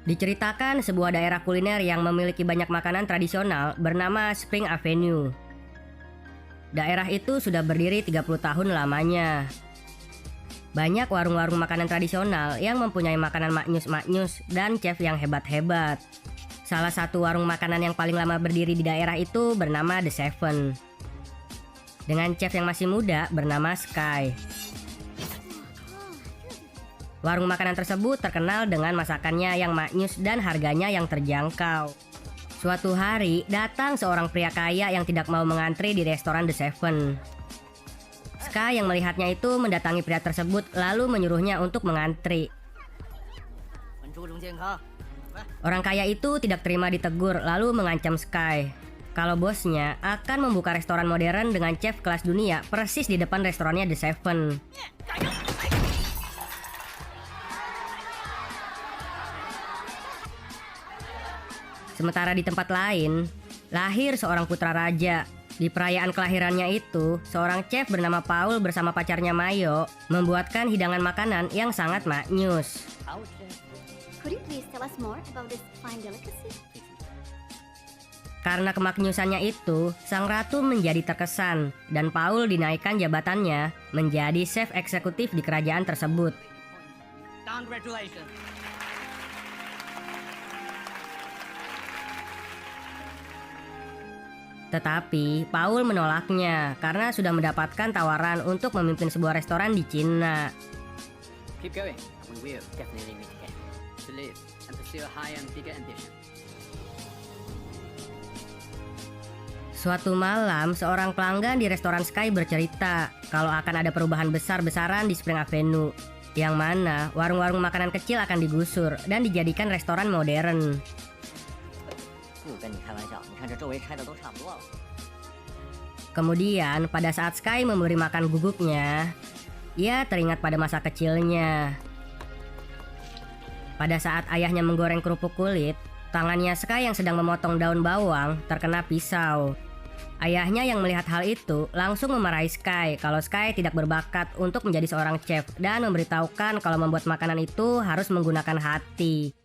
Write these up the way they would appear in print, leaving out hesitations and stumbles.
Diceritakan sebuah daerah kuliner yang memiliki banyak makanan tradisional bernama Spring Avenue. Daerah itu sudah berdiri 30 tahun lamanya. Banyak warung-warung makanan tradisional yang mempunyai makanan maknyus-maknyus dan chef yang hebat-hebat. Salah satu warung makanan yang paling lama berdiri di daerah itu bernama The Seven, dengan chef yang masih muda bernama Sky. Warung makanan tersebut terkenal dengan masakannya yang maknyus dan harganya yang terjangkau. Suatu hari, datang seorang pria kaya yang tidak mau mengantri di restoran The Seven. Sky yang melihatnya itu mendatangi pria tersebut lalu menyuruhnya untuk mengantri. Orang kaya itu tidak terima ditegur lalu mengancam Sky kalau bosnya akan membuka restoran modern dengan chef kelas dunia persis di depan restorannya The Seven. Sementara di tempat lain, lahir seorang putra raja. Di perayaan kelahirannya itu, seorang chef bernama Paul bersama pacarnya Mayo membuatkan hidangan makanan yang sangat maknyus. Could you please tell us more about this fine delicacy? Karena kemaknyusannya itu, sang ratu menjadi terkesan dan Paul dinaikkan jabatannya menjadi chef eksekutif di kerajaan tersebut. Congratulations. Tetapi Paul menolaknya karena sudah mendapatkan tawaran untuk memimpin sebuah restoran di Cina. Keep going. We will definitely meet again. To live and pursue a higher and bigger ambition. Suatu malam, seorang pelanggan di restoran Sky bercerita kalau akan ada perubahan besar-besaran di Spring Avenue, yang mana warung-warung makanan kecil akan digusur dan dijadikan restoran modern. Kemudian, pada saat Sky memberi makan guguknya, ia teringat pada masa kecilnya. Pada saat ayahnya menggoreng kerupuk kulit, tangannya Sky yang sedang memotong daun bawang terkena pisau. Ayahnya yang melihat hal itu langsung memarahi Sky kalau Sky tidak berbakat untuk menjadi seorang chef dan memberitahukan kalau membuat makanan itu harus menggunakan hati.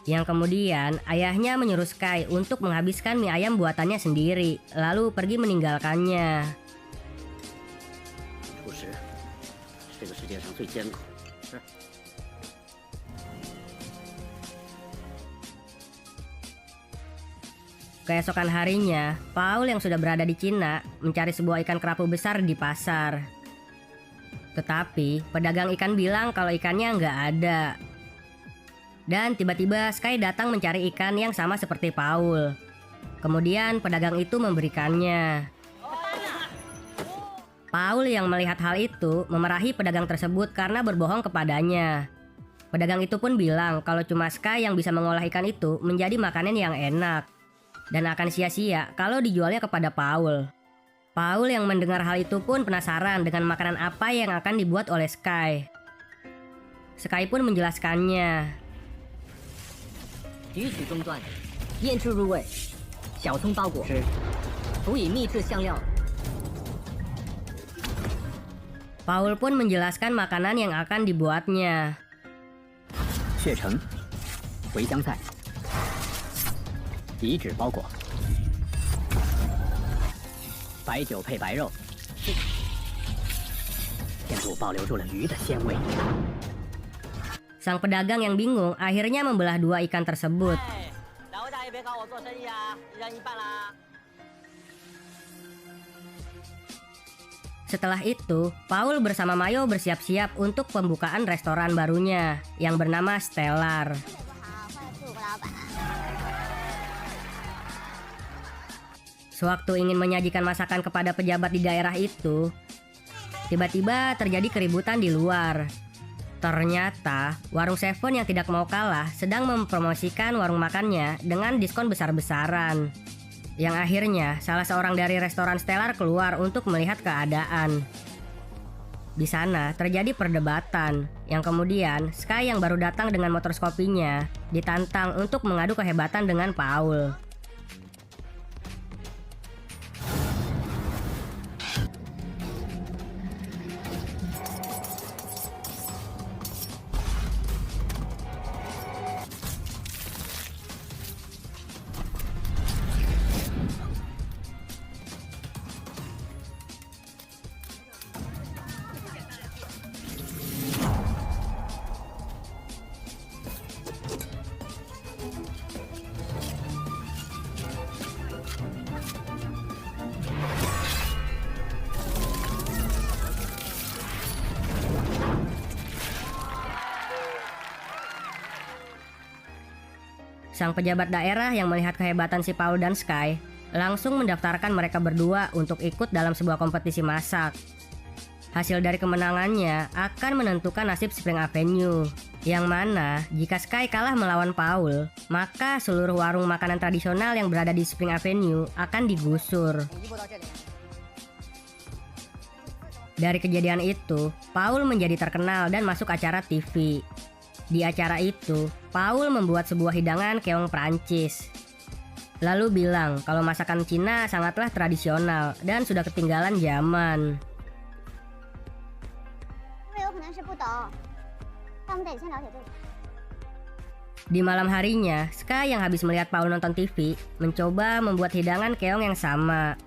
Yang kemudian ayahnya menyuruh Sky untuk menghabiskan mie ayam buatannya sendiri, lalu pergi meninggalkannya. Keesokan harinya, Paul yang sudah berada di Cina mencari sebuah ikan kerapu besar di pasar. Tetapi pedagang ikan bilang kalau ikannya nggak ada. Dan tiba-tiba Sky datang mencari ikan yang sama seperti Paul. Kemudian pedagang itu memberikannya. Paul yang melihat hal itu memarahi pedagang tersebut karena berbohong kepadanya. Pedagang itu pun bilang kalau cuma Sky yang bisa mengolah ikan itu menjadi makanan yang enak dan akan sia-sia kalau dijualnya kepada Paul. Paul yang mendengar hal itu pun penasaran dengan makanan apa yang akan dibuat oleh Sky. Sky pun menjelaskannya. 举取中段，腌制入味，小葱包裹，辅以秘制香料。 Paul pun menjelaskan makanan yang akan dibuatnya. 血橙、茴香菜，底脂包裹，白酒配白肉，甜度保留住了鱼的鲜味。 Sang pedagang yang bingung akhirnya membelah dua ikan tersebut. Setelah itu, Paul bersama Mayo bersiap-siap untuk pembukaan restoran barunya yang bernama Stellar. Sewaktu ingin menyajikan masakan kepada pejabat di daerah itu, tiba-tiba terjadi keributan di luar. Ternyata, warung Seven yang tidak mau kalah sedang mempromosikan warung makannya dengan diskon besar-besaran. Yang akhirnya, salah seorang dari restoran Stellar keluar untuk melihat keadaan. Di sana terjadi perdebatan, yang kemudian Sky yang baru datang dengan motorskopinya ditantang untuk mengadu kehebatan dengan Paul. Sang pejabat daerah yang melihat kehebatan si Paul dan Sky langsung mendaftarkan mereka berdua untuk ikut dalam sebuah kompetisi masak. Hasil dari kemenangannya akan menentukan nasib Spring Avenue, yang mana jika Sky kalah melawan Paul, maka seluruh warung makanan tradisional yang berada di Spring Avenue akan digusur. Dari kejadian itu, Paul menjadi terkenal dan masuk acara TV. Di acara itu, Paul membuat sebuah hidangan keong Prancis. Lalu bilang kalau masakan Cina sangatlah tradisional dan sudah ketinggalan zaman. 因为有可能是不懂，但我们得先了解对方。 Di malam harinya, Sky yang habis melihat Paul nonton TV mencoba membuat hidangan keong yang sama.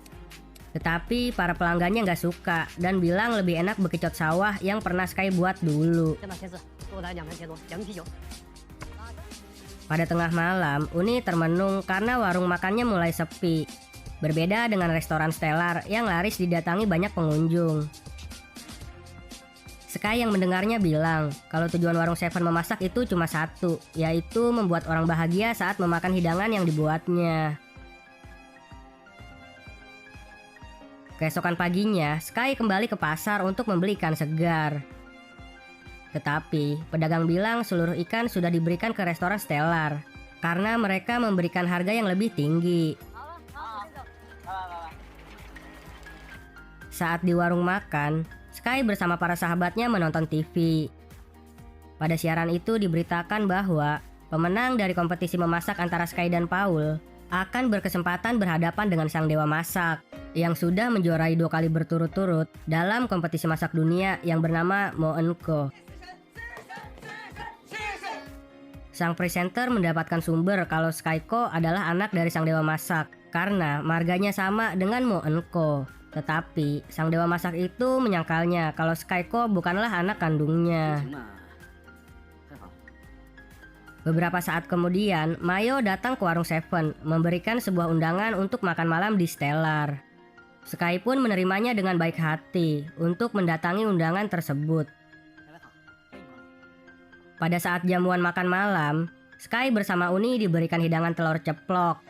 Tetapi para pelanggannya nggak suka dan bilang lebih enak bekicot sawah yang pernah Sky buat dulu. 先把茄子给我来2盘茄子，2瓶啤酒。 Pada tengah malam, Uni termenung karena warung makannya mulai sepi. Berbeda dengan restoran Stellar yang laris didatangi banyak pengunjung. Sky yang mendengarnya bilang kalau tujuan warung Seven memasak itu cuma satu, yaitu membuat orang bahagia saat memakan hidangan yang dibuatnya. Keesokan paginya, Sky kembali ke pasar untuk membeli ikan segar. Tetapi, pedagang bilang seluruh ikan sudah diberikan ke restoran Stellar karena mereka memberikan harga yang lebih tinggi. Saat di warung makan, Sky bersama para sahabatnya menonton TV. Pada siaran itu diberitakan bahwa pemenang dari kompetisi memasak antara Sky dan Paul akan berkesempatan berhadapan dengan sang dewa masak yang sudah menjuarai 2 kali berturut-turut dalam kompetisi masak dunia yang bernama Mo Enko. Sang presenter mendapatkan sumber kalau Skyko adalah anak dari sang dewa masak karena marganya sama dengan Mo Enko. Tetapi sang dewa masak itu menyangkalnya kalau Skyko bukanlah anak kandungnya. 行嘛，很好。 Beberapa saat kemudian, Mayo datang ke warung Seven memberikan sebuah undangan untuk makan malam di Stellar. Sky pun menerimanya dengan baik hati untuk mendatangi undangan tersebut. 来来好，给你吗？ Pada saat jamuan makan malam, Sky bersama Uni diberikan hidangan telur ceplok.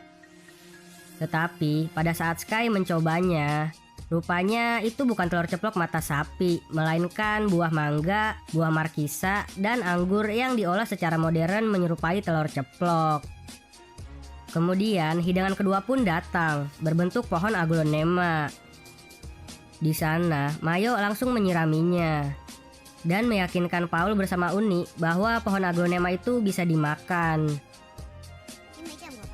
Tetapi pada saat Sky mencobanya, rupanya itu bukan telur ceplok mata sapi, melainkan buah mangga, buah markisa, dan anggur yang diolah secara modern menyerupai telur ceplok. Kemudian hidangan kedua pun datang, berbentuk pohon aglonema. Di sana, Mayo langsung menyiraminya dan meyakinkan Paul bersama Uni bahwa pohon aglonema itu bisa dimakan. 您没见过吧？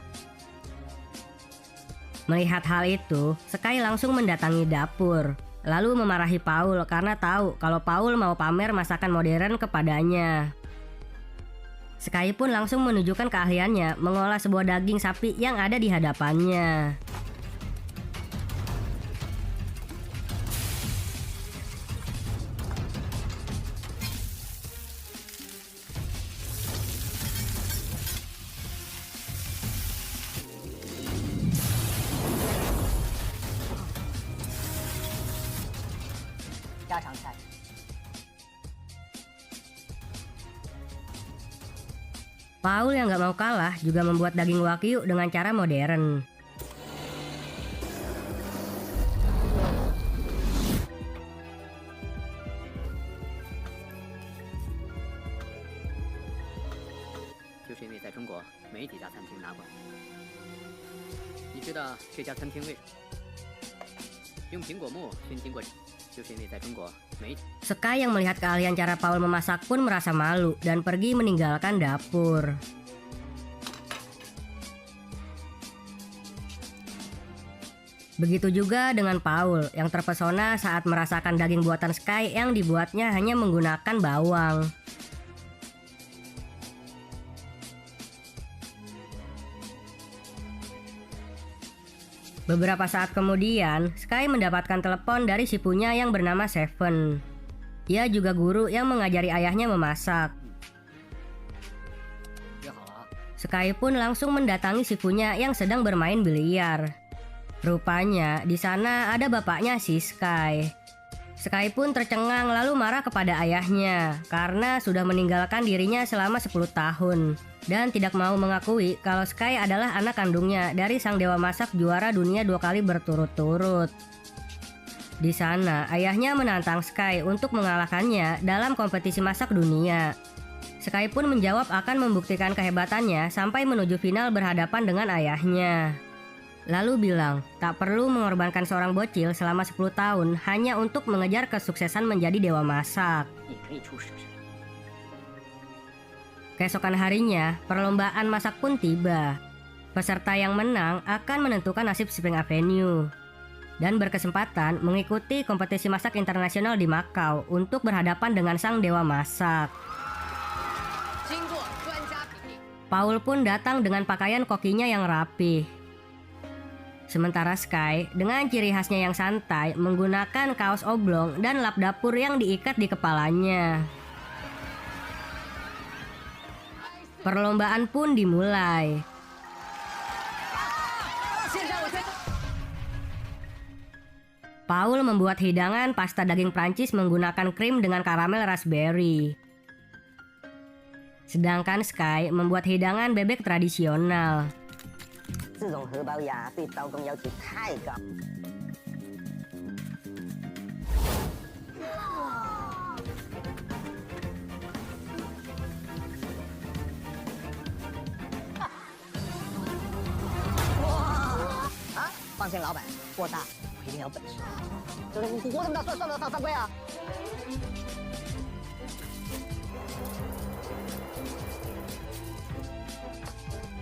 Melihat hal itu, Sky langsung mendatangi dapur, lalu memarahi Paul karena tahu kalau Paul mau pamer masakan modern kepadanya. Sky pun langsung menunjukkan keahliannya mengolah sebuah daging sapi yang ada di hadapannya. Paul yang gak mau kalah juga membuat daging wagyu dengan cara modern.就是因为在中国没几家餐厅拿过。你知道这家餐厅为用苹果木熏经过，就是因为在中国没。 Sky yang melihat keahlian cara Paul memasak pun merasa malu dan pergi meninggalkan dapur. Begitu juga dengan Paul yang terpesona saat merasakan daging buatan Sky yang dibuatnya hanya menggunakan bawang. Beberapa saat kemudian, Sky mendapatkan telepon dari sipunya yang bernama Seven. Ia juga guru yang mengajari ayahnya memasak. 约好了啊， Sky pun langsung mendatangi sipunya yang sedang bermain biliar. Rupanya di sana ada bapaknya si Sky. Sky pun tercengang lalu marah kepada ayahnya karena sudah meninggalkan dirinya selama 10 tahun. dan tidak mau mengakui kalau Sky adalah anak kandungnya dari sang dewa masak juara dunia 2 kali berturut-turut. Di sana, ayahnya menantang Sky untuk mengalahkannya dalam kompetisi masak dunia. Sky pun menjawab akan membuktikan kehebatannya sampai menuju final berhadapan dengan ayahnya. Lalu bilang, tak perlu mengorbankan seorang bocil selama 10 tahun hanya untuk mengejar kesuksesan menjadi dewa masak. 也可以出蛇身。 Keesokan harinya, perlombaan masak pun tiba. Peserta yang menang akan menentukan nasib Spring Avenue dan berkesempatan mengikuti kompetisi masak internasional di Makau untuk berhadapan dengan sang dewa masak. Paul pun datang dengan pakaian kokinya yang rapi. Sementara Sky dengan ciri khasnya yang santai menggunakan kaos oblong dan lap dapur yang diikat di kepalanya. Perlombaan pun dimulai. Paul membuat hidangan pasta daging Prancis menggunakan krim dengan karamel raspberry. Sedangkan Sky membuat hidangan bebek tradisional. 这种荷包鸭对刀工要求太高。放心，老板，锅大，我一定有本事。就是锅这么大，算得上犯规啊！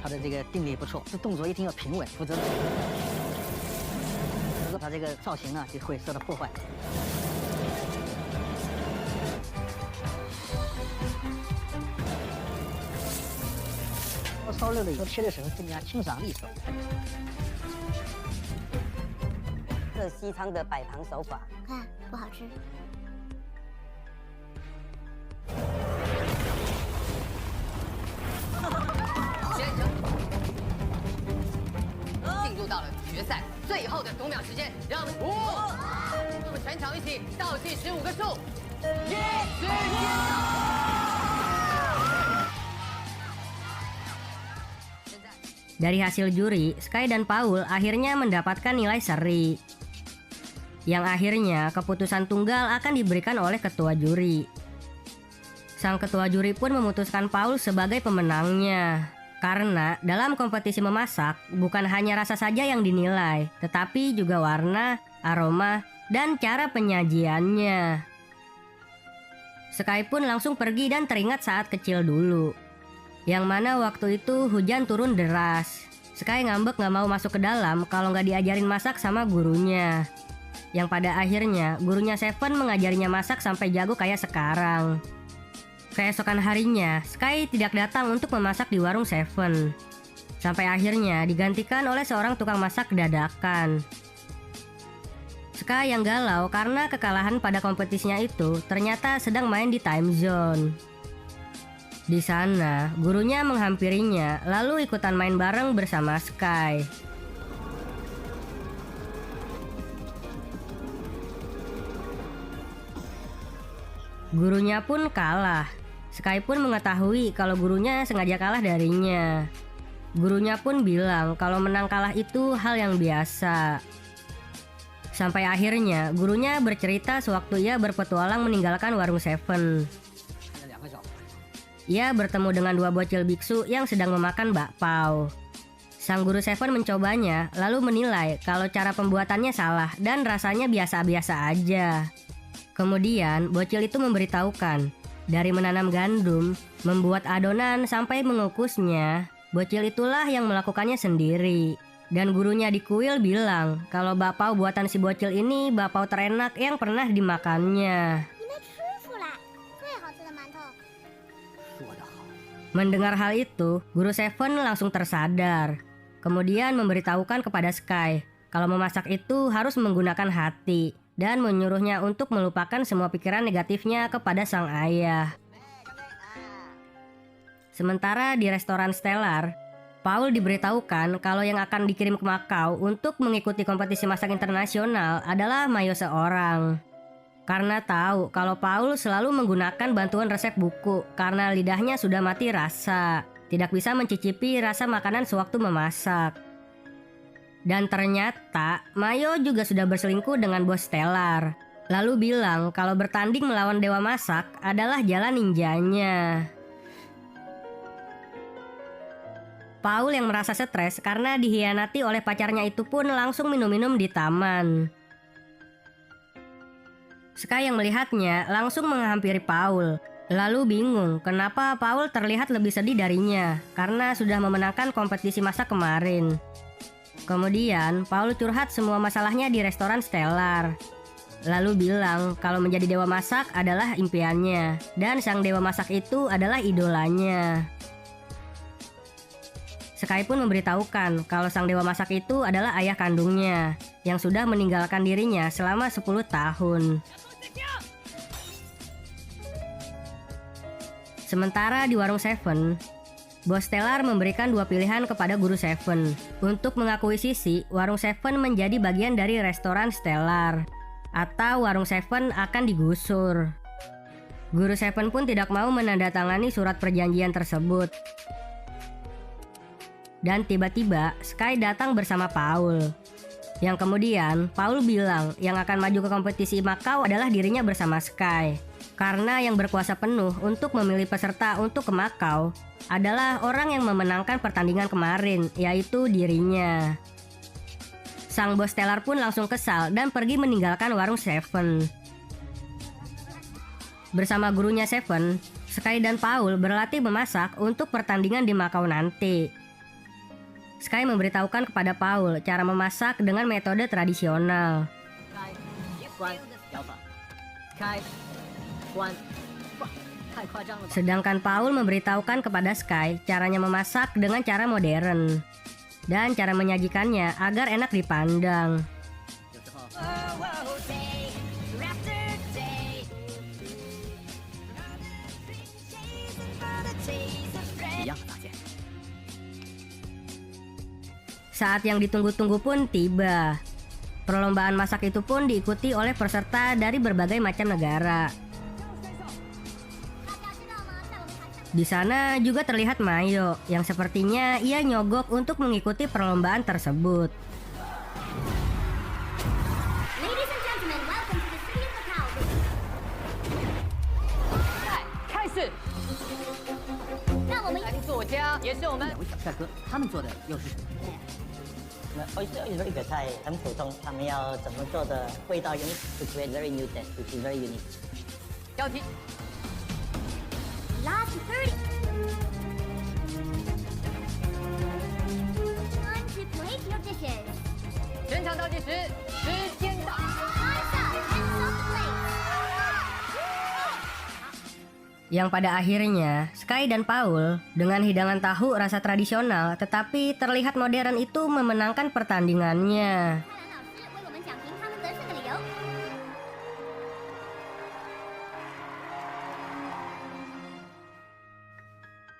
他的这个定力不错，这动作一定要平稳，否则他这个造型啊就会受到破坏。烧热了以后，切的时候更加清爽利索。这西餐的摆盘手法，看不好吃。先生，进入到了决赛最后的5秒时间，让我们全场一起倒计15个数，时间到。 Dari hasil juri, Sky dan Paul akhirnya mendapatkan nilai seri. Yang akhirnya keputusan tunggal akan diberikan oleh ketua juri. Sang ketua juri pun memutuskan Paul sebagai pemenangnya. Karena dalam kompetisi memasak, bukan hanya rasa saja yang dinilai, tetapi juga warna, aroma, dan cara penyajiannya. Sky pun langsung pergi dan teringat saat kecil dulu. Yang mana waktu itu hujan turun deras. Sky ngambek gak mau masuk ke dalam kalau gak diajarin masak sama gurunya. Yang pada akhirnya gurunya Seven mengajarinya masak sampai jago kayak sekarang. Keesokan harinya, Sky tidak datang untuk memasak di warung Seven. Sampai akhirnya digantikan oleh seorang tukang masak dadakan. Sky yang galau karena kekalahan pada kompetisinya itu ternyata sedang main di time zone. Di sana, gurunya menghampirinya lalu ikutan main bareng bersama Sky. Gurunya pun kalah. Sky pun mengetahui kalau gurunya sengaja kalah darinya. Gurunya pun bilang kalau menang kalah itu hal yang biasa. Sampai akhirnya gurunya bercerita sewaktu ia berpetualang meninggalkan warung Seven. Ia bertemu dengan 2 bocil biksu yang sedang memakan bakpao. Sang guru Seven mencobanya, lalu menilai kalau cara pembuatannya salah dan rasanya biasa-biasa aja. Kemudian, bocil itu memberitahukan, dari menanam gandum, membuat adonan sampai mengukusnya, bocil itulah yang melakukannya sendiri. Dan gurunya di kuil bilang kalau bakpao buatan si bocil ini bakpao terenak yang pernah dimakannya. Mendengar hal itu, Guru Seven langsung tersadar. Kemudian memberitahukan kepada Sky kalau memasak itu harus menggunakan hati dan menyuruhnya untuk melupakan semua pikiran negatifnya kepada sang ayah. Sementara di restoran Stellar, Paul diberitahukan kalau yang akan dikirim ke Makau untuk mengikuti kompetisi masak internasional adalah Mayo seorang. Karena tahu kalau Paul selalu menggunakan bantuan resep buku karena lidahnya sudah mati rasa. tidak bisa mencicipi rasa makanan sewaktu memasak. Dan ternyata Mayo juga sudah berselingkuh dengan bos Stellar. Lalu bilang kalau bertanding melawan Dewa Masak adalah jalan ninjanya. Paul yang merasa stres karena dihianati oleh pacarnya itu pun langsung minum-minum di taman. Sky yang melihatnya langsung menghampiri Paul. Lalu bingung kenapa Paul terlihat lebih sedih darinya karena sudah memenangkan kompetisi masak kemarin. Kemudian Paul curhat semua masalahnya di restoran Stellar. Lalu bilang kalau menjadi dewa masak adalah impiannya dan sang dewa masak itu adalah idolanya. Sky pun memberitahukan kalau sang dewa masak itu adalah ayah kandungnya yang sudah meninggalkan dirinya selama 10 tahun. Sementara di warung Seven, bos Stellar memberikan 2 pilihan kepada guru Seven untuk mengakuisisi warung Seven menjadi bagian dari restoran Stellar atau warung Seven akan digusur. Guru Seven pun tidak mau menandatangani surat perjanjian tersebut. Dan tiba-tiba Sky datang bersama Paul. Yang kemudian Paul bilang yang akan maju ke kompetisi Macau adalah dirinya bersama Sky. Karena yang berkuasa penuh untuk memilih peserta untuk ke Macau adalah orang yang memenangkan pertandingan kemarin, yaitu dirinya. Sang bos Stellar pun langsung kesal dan pergi meninggalkan warung Seven. Bersama gurunya Seven, Sky dan Paul berlatih memasak untuk pertandingan di Macau nanti. Sky memberitahukan kepada Paul cara memasak dengan metode tradisional. Sedangkan Paul memberitahukan kepada Sky caranya memasak dengan cara modern dan cara menyajikannya agar enak dipandang. Saat yang ditunggu-tunggu pun tiba. Perlombaan masak itu pun diikuti oleh peserta dari berbagai macam negara. Di sana juga terlihat Mayo yang sepertinya ia nyogok untuk mengikuti perlombaan tersebut. Ladies and gentlemen, welcome to the city of Macau. 开始。那我们来的作家也是我们两位小帅哥，他们做的又是什么？那有一个菜很普通，他们要怎么做的味道 unique to create very new taste, which is very unique. 标题 last 30. Time to plate your dishes. 全场倒计时，时间到。 Time's up. Hands off the plate. Yang pada akhirnya Sky dan Paul dengan hidangan tahu rasa tradisional tetapi terlihat modern itu memenangkan pertandingannya. 蔡澜老师为我们讲评他们得胜的理由。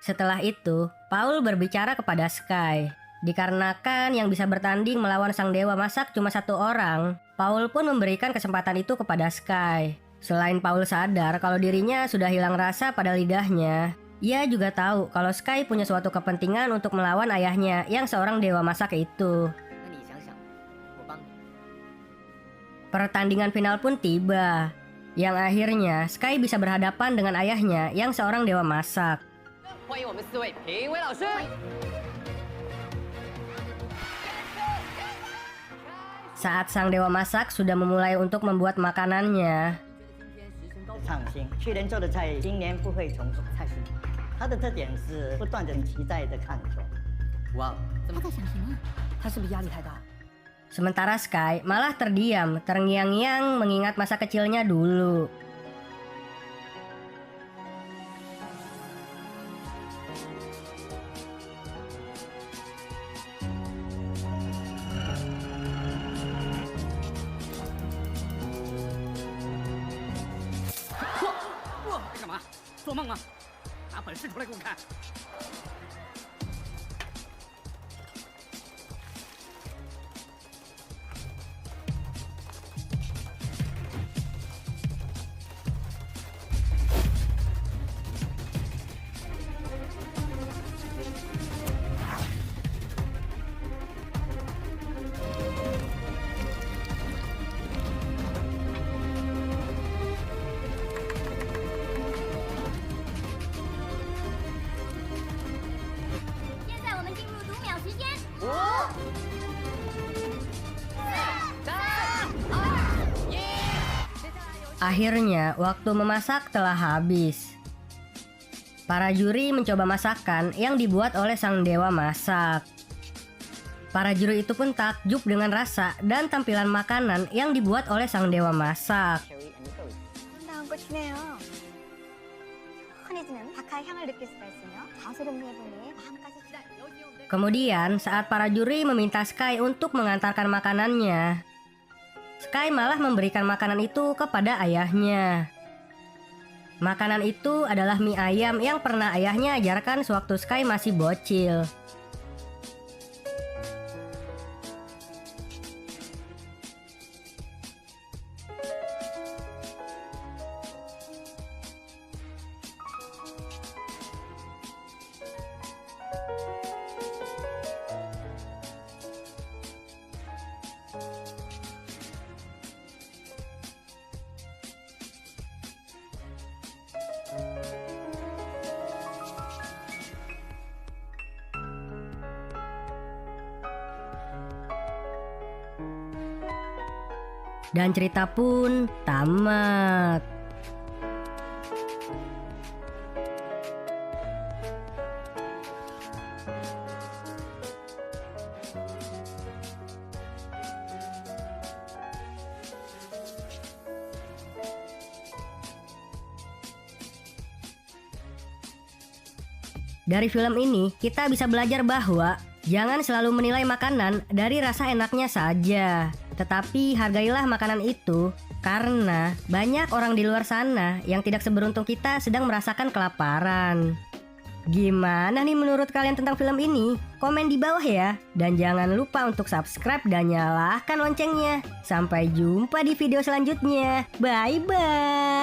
Setelah itu, Paul berbicara kepada Sky. Dikarenakan yang bisa bertanding melawan sang dewa masak cuma 1 orang, Paul pun memberikan kesempatan itu kepada Sky. Selain Paul sadar kalau dirinya sudah hilang rasa pada lidahnya, ia juga tahu kalau Sky punya suatu kepentingan untuk melawan ayahnya yang seorang dewa masak itu. 那你想想，我帮你。 Pertandingan final pun tiba, yang akhirnya Sky bisa berhadapan dengan ayahnya yang seorang dewa masak. 欢迎我们4位评委老师。 Saat sang dewa masak sudah memulai untuk membuat makanannya, 创新，去年做的菜今年不会重复。菜是它的特点是不断的期待的看做。哇，他在想什么？他是不是压力太大？ sementara Sky malah terdiam, terngiang-ngiang mengingat masa kecilnya dulu. Akhirnya, waktu memasak telah habis. Para juri mencoba masakan yang dibuat oleh sang dewa masak. Para juri itu pun takjub dengan rasa dan tampilan makanan yang dibuat oleh sang dewa masak. 아름다운 꽃이네요. 환해지는 바카의 향을 느낄 수가 있으며 다소름해 보니 마음까지 Kemudian, saat para juri meminta Sky untuk mengantarkan makanannya, Sky malah memberikan makanan itu kepada ayahnya. Makanan itu adalah mie ayam yang pernah ayahnya ajarkan sewaktu Sky masih bocil. Dan cerita pun tamat. Dari film ini, kita bisa belajar bahwa jangan selalu menilai makanan dari rasa enaknya saja. Tetapi hargailah makanan itu, karena banyak orang di luar sana yang tidak seberuntung kita sedang merasakan kelaparan. Gimana nih menurut kalian tentang film ini? Komen di bawah ya. Dan jangan lupa untuk subscribe dan nyalakan loncengnya. Sampai jumpa di video selanjutnya. Bye-bye.